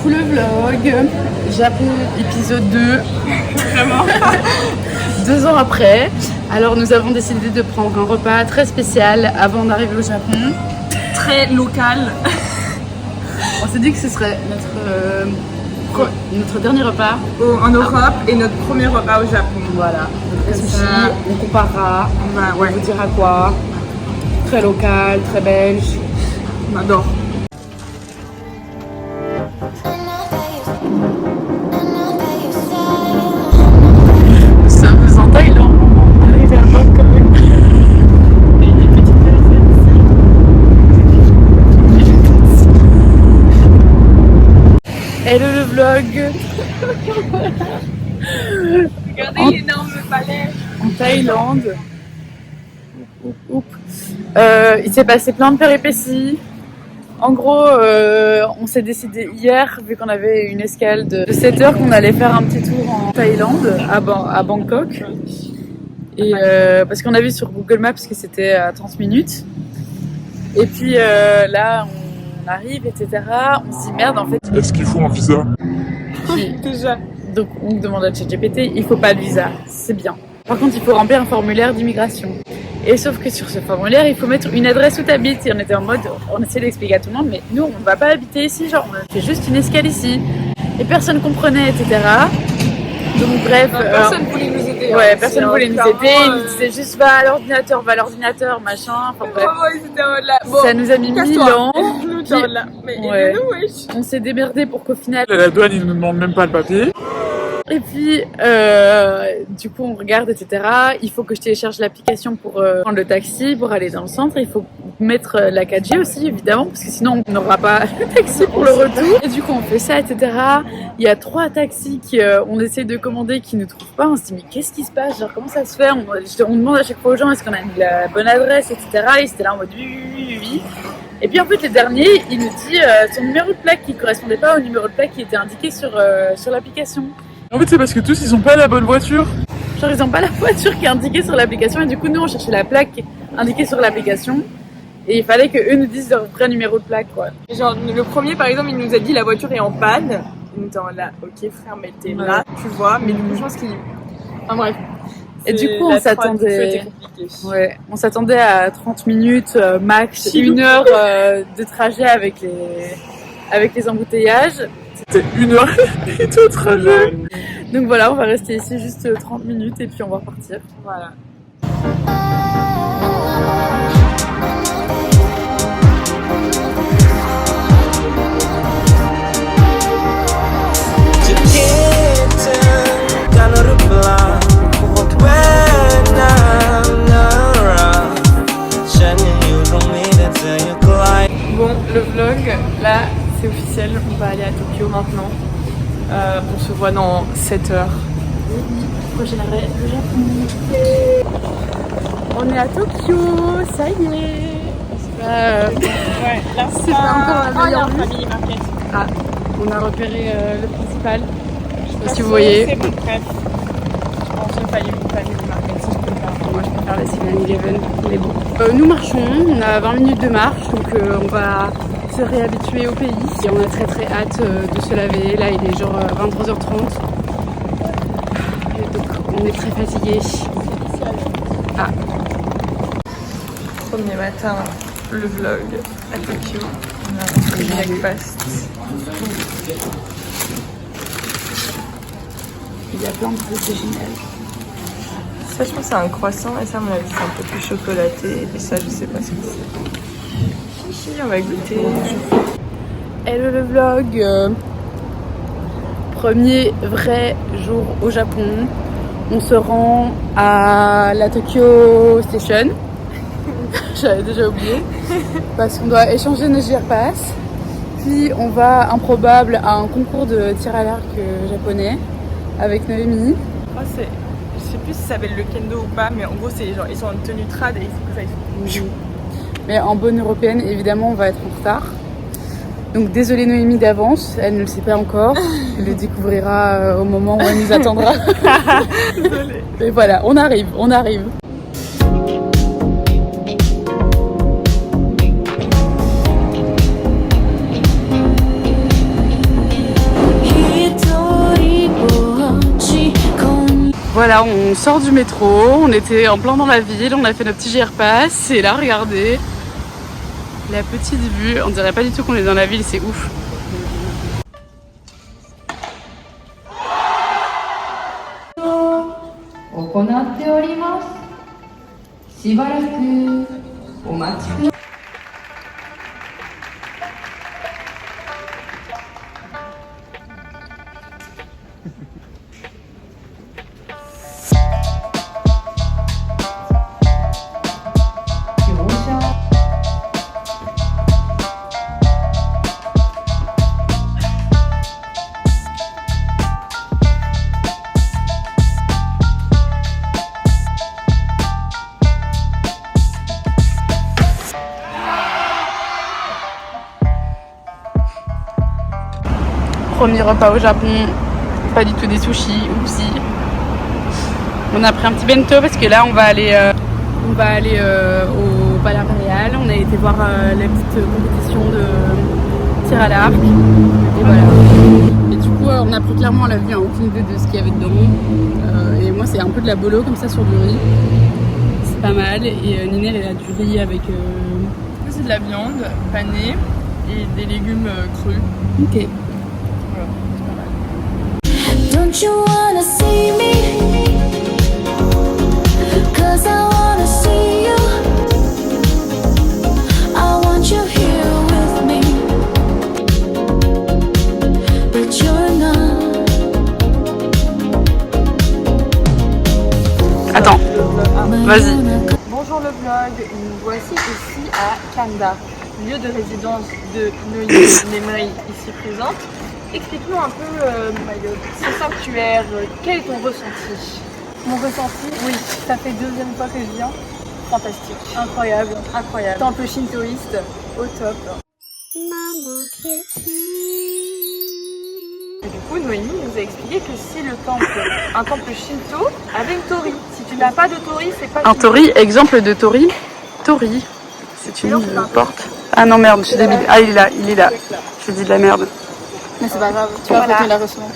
coup le vlog Japon épisode 2. Vraiment 2 ans après. Alors nous avons décidé de prendre un repas très spécial avant d'arriver au Japon. Très local. On s'est dit que ce serait notre dernier repas En Europe et notre premier repas au Japon. Voilà. Comme Sushi, ça. on comparera, Ouais. on vous dira quoi. Très local, très belge. On adore. Nous sommes en Thaïlande, on est arrivé à Bangkok. Hello le vlog. Regardez l'énorme palais. En Thaïlande. Il s'est passé plein de péripéties. En gros, on s'est décidé hier, vu qu'on avait une escale de 7 heures, qu'on allait faire un petit tour en Thaïlande, à Bangkok. Et parce qu'on a vu sur Google Maps que c'était à 30 minutes. Et puis là, on arrive, etc. On se dit merde, en fait. Est-ce qu'il faut un visa? Puis, Déjà. donc on demande à ChatGPT, il faut pas de visa, c'est bien. Par contre, il faut remplir un formulaire d'immigration. Et sauf que sur ce formulaire, il faut mettre une adresse où tu habites. Et on était en mode, on essayait d'expliquer à tout le monde, mais nous, on va pas habiter ici, genre, on fait juste une escale ici. Et personne comprenait, etc. Donc bref. Personne voulait nous aider. Ouais, personne voulait nous aider. Ils nous disaient juste va à l'ordinateur, machin. Enfin bref. Ça nous a mis 1000 ans. Mais Ouais. aidez-nous, wesh. On s'est démerdé pour qu'au final. À la douane, ils ne demandent même pas le papier. Et puis, du coup, on regarde, etc. Il faut que je télécharge l'application pour prendre le taxi, pour aller dans le centre. Il faut mettre la 4G aussi, évidemment, parce que sinon, on n'aura pas le taxi pour le retour. Et du coup, on fait ça, etc. Il y a 3 taxis qu'on essaie de commander qui ne trouvent pas. On se dit, mais qu'est-ce qui se passe? Genre, comment ça se fait? On demande à chaque fois aux gens, est-ce qu'on a mis la bonne adresse, etc. Et c'était là en mode oui. Et puis en fait, le dernier, il nous dit son numéro de plaque qui ne correspondait pas au numéro de plaque qui était indiqué sur l'application. En fait, c'est parce que tous, ils ont pas la bonne voiture. Genre ils ont pas la voiture qui est indiquée sur l'application et du coup nous on cherchait la plaque indiquée sur l'application et il fallait que eux nous disent leur vrai numéro de plaque quoi. Genre, le premier, par exemple, il nous a dit la voiture est en panne. Il nous dit là, ok frère, mais t'es là, tu vois. Mais du coup, je pense qu'il. Enfin bref. Et du coup on s'attendait on s'attendait à 30 minutes max, 1 heure de trajet avec les embouteillages. C'était 1 heure et tout trajet. Donc voilà, on va rester ici juste 30 minutes et puis on va repartir. Voilà. Bon, le vlog, là, c'est officiel. On va aller à Tokyo maintenant. On se voit dans 7 heures. Prochain arrêt, le Japon. On est à Tokyo, ça y est. Ouais, là, c'est pas encore la meilleure vue. famille market. Ah, on a repéré le principal. Je sais pas si vous voyez. C'est bon, bref. Je pense une famille market, si je peux faire. Moi je préfère la 7-Eleven, mais bon. Nous marchons, on a 20 minutes de marche, donc on va se réhabituer au pays. Et on a très très hâte de se laver. Là il est genre 23h30. Et donc on est très fatigués. Ah. Premier matin, le vlog à Tokyo. On a un breakfast. Il y a plein de trucs, c'est génial. Ça, je pense que c'est un croissant et ça, à mon avis, c'est un peu plus chocolaté. Et ça, je sais pas ce que c'est. Chichi, on va goûter. Hello le vlog. Premier vrai jour au Japon. On se rend à la Tokyo Station. J'avais déjà oublié. Parce qu'on doit échanger nos JR-Pass. Puis on va improbable à un concours de tir à l'arc japonais avec Noémie. Je sais plus si ça s'appelle le kendo ou pas, mais en gros, c'est genre, ils sont en tenue trad et il faut que ça, ils font... Mais en bonne européenne, évidemment, on va être en retard. Donc désolée Noémie d'avance, elle ne le sait pas encore. Elle le découvrira au moment où elle nous attendra. Désolée. Et voilà, on arrive. Voilà, on sort du métro, on était en plein dans la ville, on a fait notre petit GR Pass et là regardez la petite vue, on dirait pas du tout qu'on est dans la ville, c'est ouf. 行っております。しばらくお待ちください。Premier repas au Japon, pas du tout des sushis, oupsie. On a pris un petit bento parce que là on va aller au Palais Impérial. On a été voir la petite compétition de tir à l'arc. Et voilà. Et du coup on a pris clairement, on a vu aucune idée de ce qu'il y avait dedans. Et moi c'est un peu de la bolo comme ça sur du riz. C'est pas mal. Et Ninel elle a du riz avec... C'est de la viande panée et des légumes crus. Ok. Don't you wanna see me? 'Cause I wanna see you. I want you here with me. But you're not. Attends, vas-y. Bonjour le vlog, nous voici ici à Kanda, lieu de résidence de Noémie ici présente. Explique-nous un peu ce sanctuaire, quel est ton ressenti? Mon ressenti, oui, ça fait deuxième fois que je viens. Fantastique, incroyable, incroyable. Temple shintoïste, au top. Et du coup, Noémie nous a expliqué que si un temple shinto avait une tori, si tu n'as pas de tori, c'est pas Un tori, exemple de tori. Tori, c'est une porte. Ah non merde, je suis débile. Ah il est là. Je dis de la merde. Mais c'est pas grave, tu vas voilà. La recevoir.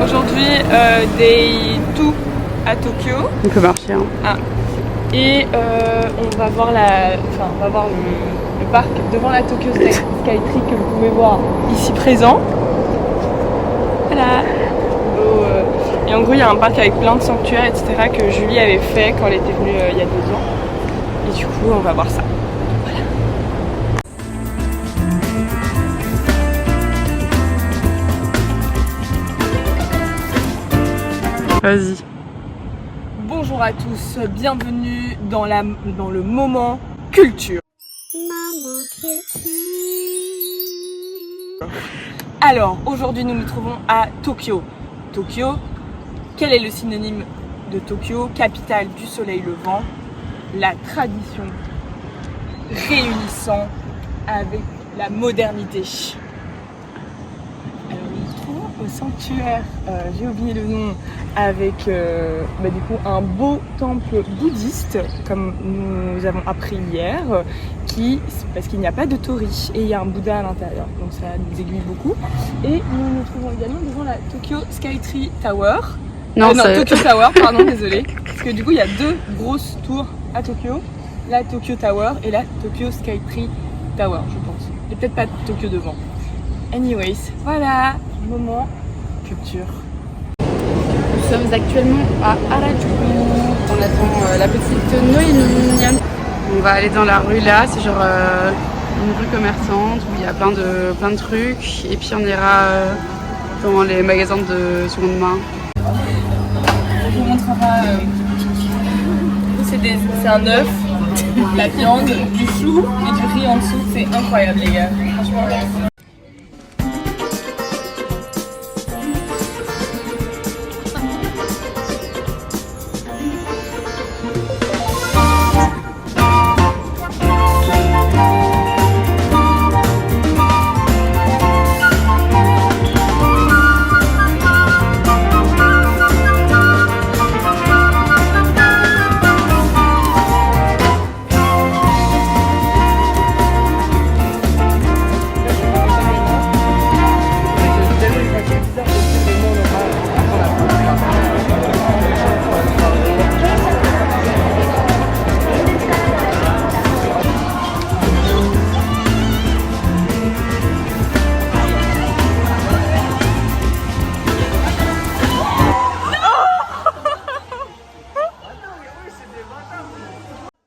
Aujourd'hui, day 2 à Tokyo. On peut marcher. Hein. Ah. Et on va voir le parc devant la Tokyo Skytree que vous pouvez voir ici présent. Voilà. Et en gros, il y a un parc avec plein de sanctuaires, etc. que Julie avait fait quand elle était venue il y a 2 ans. Et du coup, on va voir ça. Vas-y. Bonjour à tous, bienvenue dans le moment culture. Alors, aujourd'hui nous nous trouvons à Tokyo. Tokyo, quel est le synonyme de Tokyo? Capitale du soleil levant, la tradition réunissant avec la modernité. Au sanctuaire, j'ai oublié le nom, avec du coup un beau temple bouddhiste comme nous avons appris hier, parce qu'il n'y a pas de tori et il y a un Bouddha à l'intérieur, donc ça nous aiguille beaucoup. Et nous nous trouvons également devant la Tokyo Skytree Tower. Non, Tokyo Tower, pardon, désolé, parce que du coup il y a 2 grosses tours à Tokyo, la Tokyo Tower et la Tokyo Skytree Tower, je pense. Et peut-être pas Tokyo devant. Anyways, voilà. Moment culture. Nous sommes actuellement à Harajuku. On attend la petite Noémie. On va aller dans la rue là, c'est genre une rue commerçante où il y a plein de trucs. Et puis on ira dans les magasins de seconde main. On vous montrera c'est un œuf, la viande, du chou et du riz en dessous. C'est incroyable les gars. Franchement.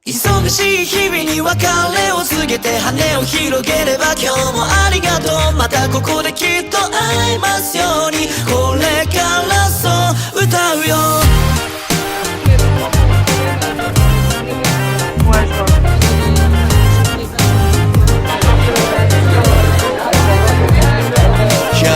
忙しい日々に別れを告げて羽を広げれば今日もありがとうまたここできっと会えますようにこれからそう歌うよ今日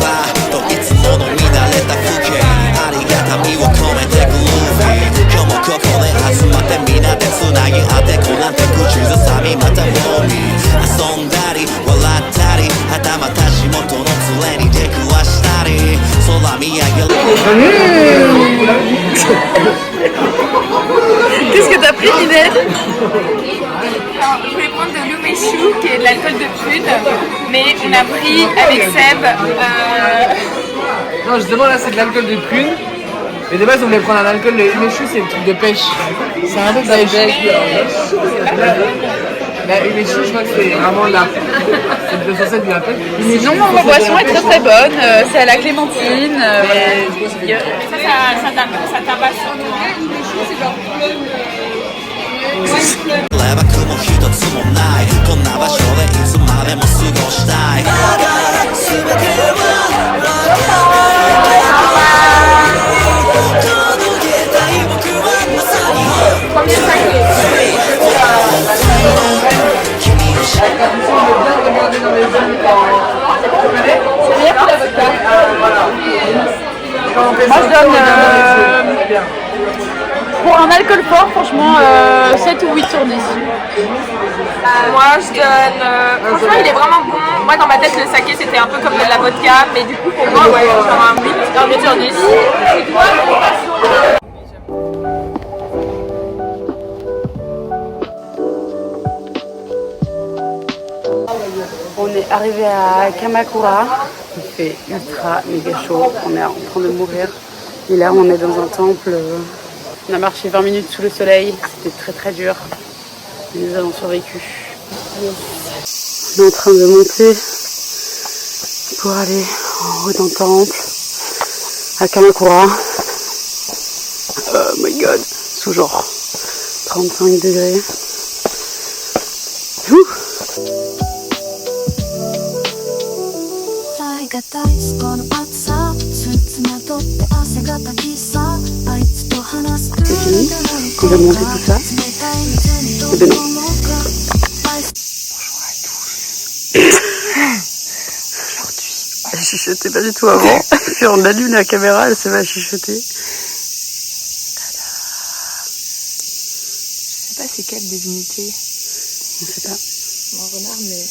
はといつもの乱れた風景ありがたみを込めてグルービー今日もここで集まってみんなでつなぎ合ってこなんて口ずさみまたもみ遊んだり笑ったりはたまた地元の連れに出くわしたり空見上げる Qu'est-ce que t'as pris, Ninel? Alors, je voulais prendre de l'umeshu qui est de l'alcool de prune, mais on a pris avec Seb. Non, justement là c'est de l'alcool de prune. Mais de base on voulait prendre un alcool de umeshu, c'est le truc de pêche. C'est un peu de la pêche. La umeshu je crois que c'est vraiment là. C'est le 207 de la pêche. Sinon, ma boisson est très très bonne. C'est à la clémentine. Ça tabasse sur nous. 雲一つもないこんな場所でいつまでも過ごしたいだから全ては分からない届けたい僕はまさに君を知る Moi, je donne pour un alcool fort, franchement, 7 ou 8 sur 10. Moi je donne. Franchement, il est vraiment bon. Moi, dans ma tête, le saké c'était un peu comme de la vodka, mais du coup, pour moi, ouais, genre un 8 sur 10. On est arrivé à Kamakura, il fait ultra méga chaud, on est en train de mourir. Et là on est dans un temple, on a marché 20 minutes sous le soleil, c'était très très dur, et nous avons survécu. On est en train de monter pour aller en haut d'un temple à Kamakura. Oh my god, sous genre 35 degrés. Ouh. が大好きこの暑さスーツまとって汗がたきさあいつと話す C'est fini? On va monter tout ça? Eh ben non. Aujourd'hui, elle chuchotait pas du tout avant. Puis on allume la caméra, elle se met à chuchoter. Tada. Je sais pas c'est quelle divinité. On sait pas. Un renard, mais.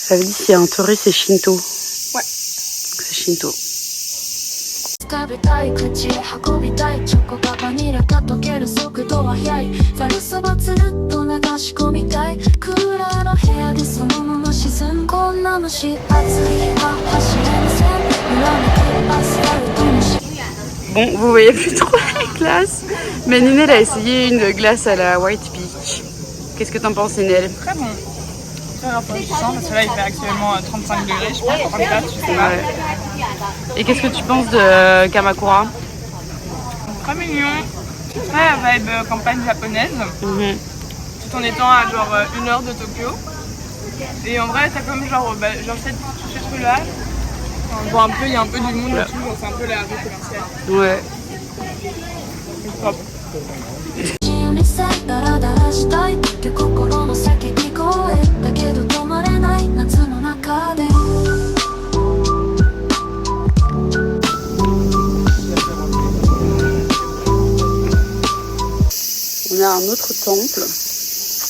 Ça veut dire s'il y a un taurus, c'est Shinto. Ouais. C'est Shinto. 食べたい口へ運びたいチョコがバニラが溶ける速度は速いざるそばつるっと流し込みたいクーラーの部屋でそのまま沈むこんな蒸し暑い日は走れません裏抜けるアスファルトのし Bon, vous voyez plus trop la glace, mais Ninel a essayé une glace à la White Peach. Qu'est-ce que t'en penses, Ninel? Très bon. Très rafraîchissant parce que là il fait actuellement 35 degrés, je pense, 34, je sais pas. Ouais. Et qu'est-ce que tu penses de Kamakura? Très mignon, très vibe campagne japonaise, tout en étant à genre 1 heure de Tokyo. Et en vrai, t'as comme genre cette rue là, on voit un peu, il y a un peu du monde et tout, genre c'est un peu la rue commerciale. Ouais. うにせダラダラしたいって心の叫び声だけど止まれない夏の中で On a un autre temple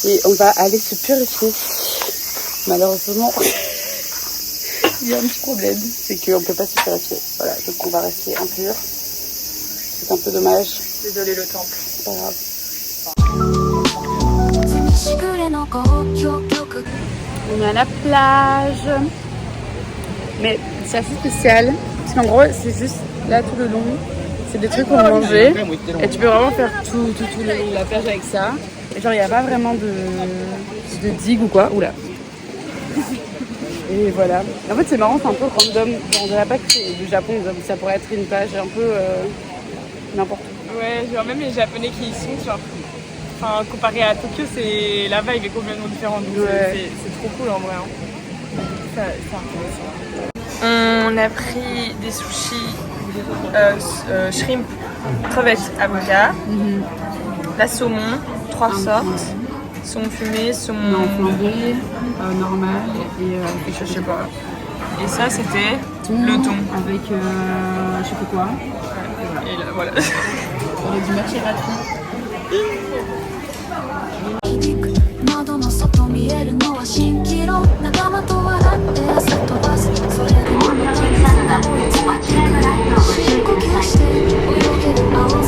et on va aller se purifier. Malheureusement, il y a un petit problème, c'est qu'on peut pas se purifier. Voilà, donc on va rester impur. C'est un peu dommage. Désolé le temple. C'est pas grave. On est à la plage, mais c'est assez spécial parce qu'en gros c'est juste là tout le long, c'est des trucs qu'on va manger et tu peux vraiment faire tout le long de la plage avec ça. Et genre il n'y a pas vraiment de digue ou quoi. Oula. Et voilà. En fait c'est marrant, c'est un peu random. On dirait pas que c'est du Japon, donc ça pourrait être une plage un peu n'importe où. Ouais, genre même les Japonais qui y sont, genre, enfin, comparé à Tokyo, c'est la vibe est complètement différente. Donc Ouais. c'est trop cool en vrai. Hein. On a pris des sushis, shrimp, crevettes, avocat, la saumon, 3 sortes, saumon fumé, saumon flambé, normal et je sais pas. Et ça c'était le thon. avec je sais pas quoi. Et là, voilà. Avec du matcha. 窓の外見えるのは蜃気楼仲間と笑って朝飛ばすそれでも道にさ深呼吸して泳げる青空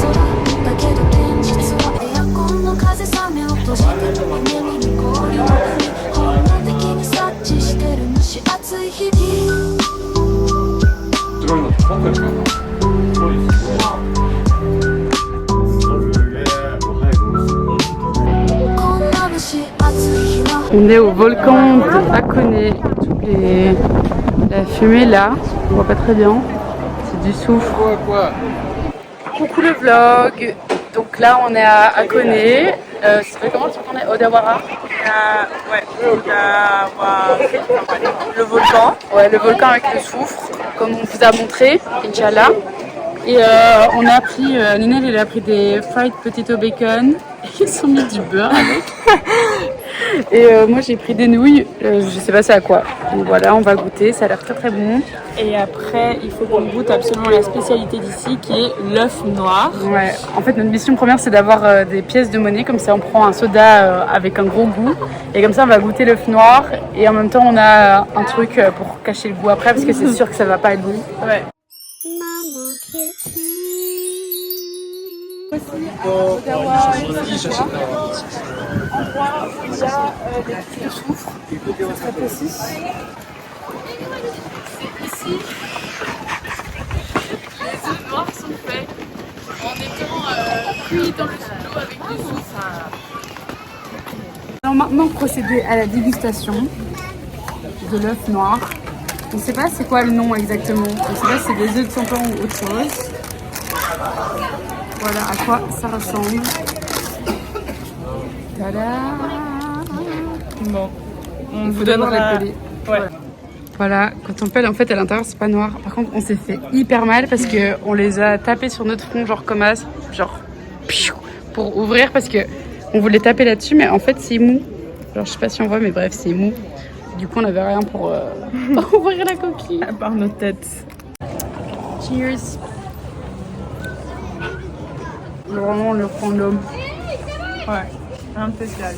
だけど現実はエアコンの風冷めを閉じて夢見る氷の海本能的に察知してる蒸し暑い日々 On est au volcan de Hakone. La fumée là, on voit pas très bien. C'est du soufre. Coucou le vlog. Donc là on est à Hakone. Ça fait comment tu connais Odawara? Le volcan. Ouais, le volcan avec le soufre, comme on vous a montré, Inch'Allah. Et on a pris, Ninel elle a pris des fried potato bacon. Ils sont mis du beurre avec. Et moi j'ai pris des nouilles, je sais pas c'est à quoi. Donc voilà, on va goûter, ça a l'air très très bon. Et après, il faut qu'on goûte absolument la spécialité d'ici qui est l'œuf noir. Ouais, en fait notre mission première c'est d'avoir des pièces de monnaie, comme ça on prend un soda avec un gros goût. Et comme ça on va goûter l'œuf noir et en même temps on a un truc pour cacher le goût après parce que c'est sûr que ça va pas être bon. Ouais. Aussi à Odawa, endroit où il y a des petits de soufre, c'est très précis. C'est ici. Les œufs noirs sont faits en étant cuits dans le sous-l'eau avec du soufre. Alors maintenant procéder à la dégustation de l'œuf noir. On ne sait pas c'est quoi le nom exactement. On ne sait pas si c'est des œufs de Santon ou autre chose. Voilà à quoi ça ressemble. Tada! Bon, on vous Faut d'abord donnera... les peler. Ouais. Voilà, quand on pèle en fait à l'intérieur c'est pas noir. Par contre on s'est fait hyper mal parce que on les a tapés sur notre front genre comme as, genre pour ouvrir parce que on voulait taper là-dessus mais en fait c'est mou. Genre je sais pas si on voit mais bref c'est mou. Du coup on avait rien pour ouvrir la coquille. À part notre tête. Cheers. Vraiment on le prend l'homme. Ouais, un spécial.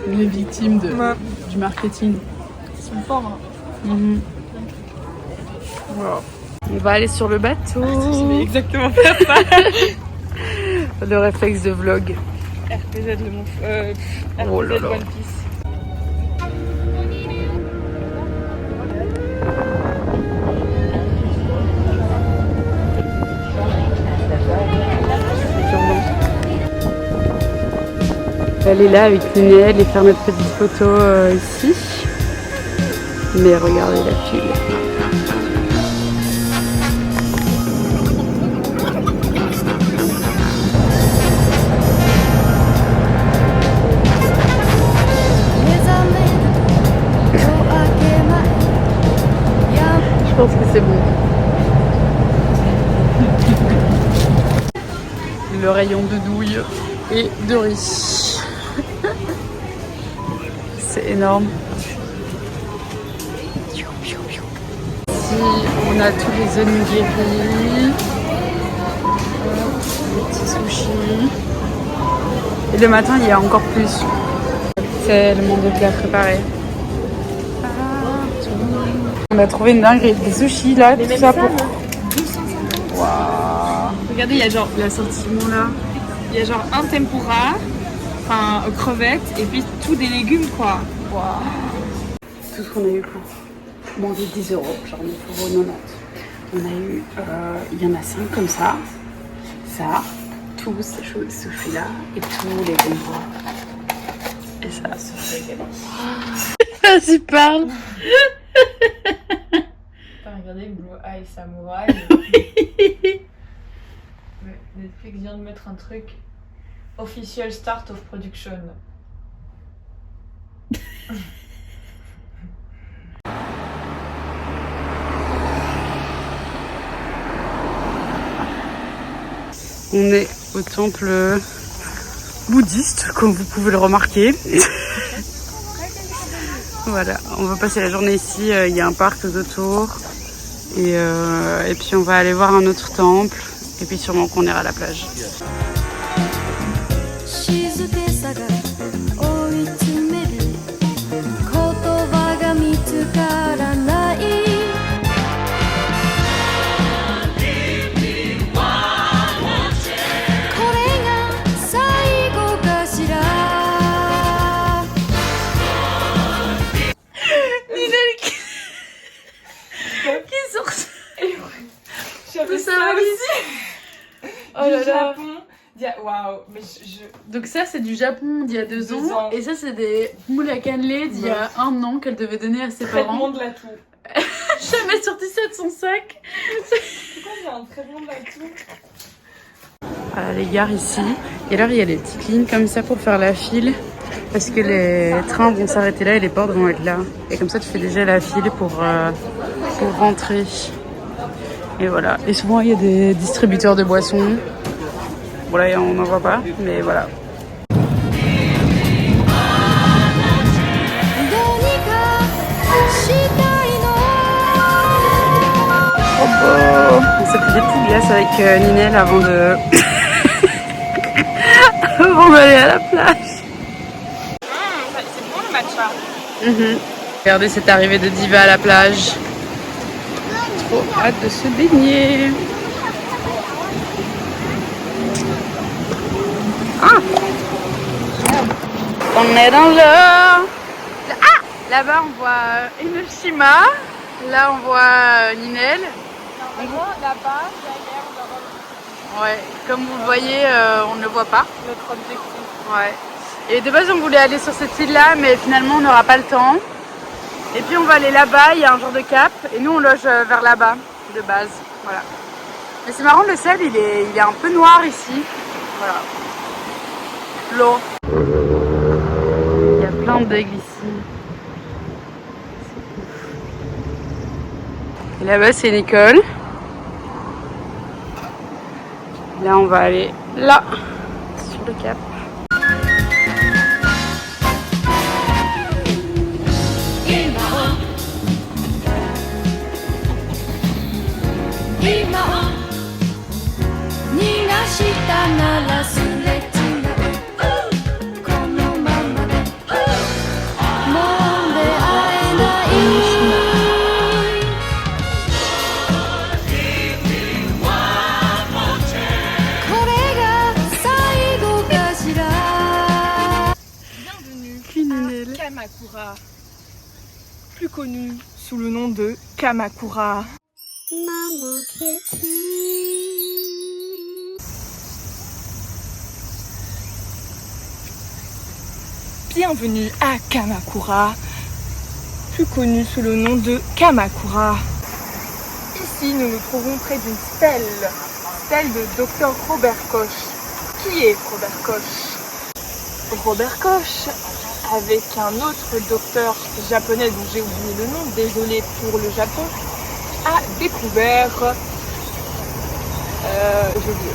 Les victimes Ouais. du marketing. Ils sont forts. Hein. Voilà. On va aller sur le bateau. Je vais exactement faire ça. Le réflexe de vlog. RPZ le mon... RPZ Oh là là. One Piece. Elle est là avec Ninel et faire notre petite photo ici. Mais regardez la file. Je pense que c'est bon. le rayon de douilles et de riz. C'est énorme. Ici, on a tous les onigiri, les petits sushis. Et le matin, il y a encore plus. Tellement de plats préparés. On a trouvé une dinguerie, des sushis là, tout ça pour... Waouh. Regardez, il y a genre L'assentiment là. Il y a genre un tempura, enfin crevettes, et puis tout des légumes quoi. Waouh. Tout ce qu'on a eu pour manger 10 €, genre 9,90 €. On a eu, il y en a 5 comme ça, tous ces sushis là, et tous les tempura. Et ça, c'est régalé. Vas-y, parle. Regardez, Blue Eye Samurai. Netflix vient de mettre un truc. Official start of production. On est au temple bouddhiste, comme vous pouvez le remarquer. Voilà, on va passer la journée ici, il y a un parc tout autour. Et puis on va aller voir un autre temple. Et puis sûrement qu'on ira à la plage. Oh là là. Waouh, mais Donc ça c'est du Japon d'il y a 2 ans. Et ça c'est des moules à cannelé d'il y a 1 an qu'elle devait donner à ses traitement parents. de l'atout. Jamais sorti ça de son sac. Pourquoi il y a un traitement de l'atout? Voilà les gares ici. Et alors il y a des petites lignes comme ça pour faire la file. Parce que les trains vont s'arrêter là et les portes vont être là. Et comme ça tu fais déjà la file pour rentrer. Et voilà. Et souvent il y a des distributeurs de boissons. Bon là on n'en voit pas, mais voilà. Oh beau. On s'est pris des petites glaces avec Ninel avant de... avant d'aller à la plage. C'est bon le matcha. Regardez cette arrivée de Diva à la plage. Trop hâte de se baigner. Ah, on est dans le... Ah, là-bas on voit Enoshima. Là on voit Ninel. Normalement là-bas, Ouais, comme vous le voyez, on ne le voit pas. notre objectif. Ouais. Et de base on voulait aller sur cette île-là, mais finalement on n'aura pas le temps. Et puis on va aller là-bas, il y a un genre de cap, et nous on loge vers là-bas, de base. Voilà. Mais c'est marrant, le sel il est un peu noir ici. Voilà. L'eau. Il y a plein d'aigles ici. Et là-bas c'est une école. Là on va aller là, sur le cap. Kamakura, plus connu sous le nom de Kamakura. Bienvenue à Kamakura, plus connu sous le nom de Kamakura. Ici, nous nous trouvons près d'une stèle de Dr Robert Koch. Qui est Robert Koch? Robert Koch, avec un autre docteur japonais dont j'ai oublié le nom, désolé pour le Japon, a découvert... j'ai oublié.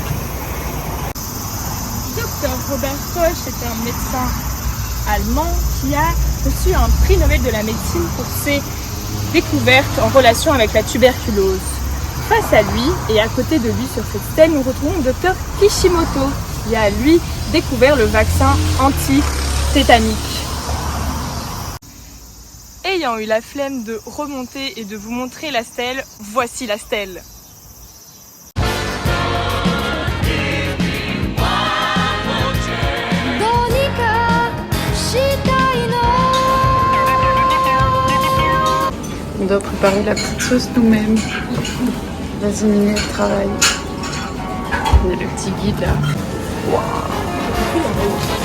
Dr Robert Koch, c'est un médecin allemand qui a reçu un prix Nobel de la médecine pour ses découvertes en relation avec la tuberculose. Face à lui et à côté de lui sur cette scène, nous retrouvons le Dr Kishimoto qui a lui découvert le vaccin anti-tétanique. Ayant eu la flemme de remonter et de vous montrer la stèle, voici la stèle. On doit préparer la petite sauce nous-mêmes. Vas-y Miné, travaille. On a le petit guide là. Wow.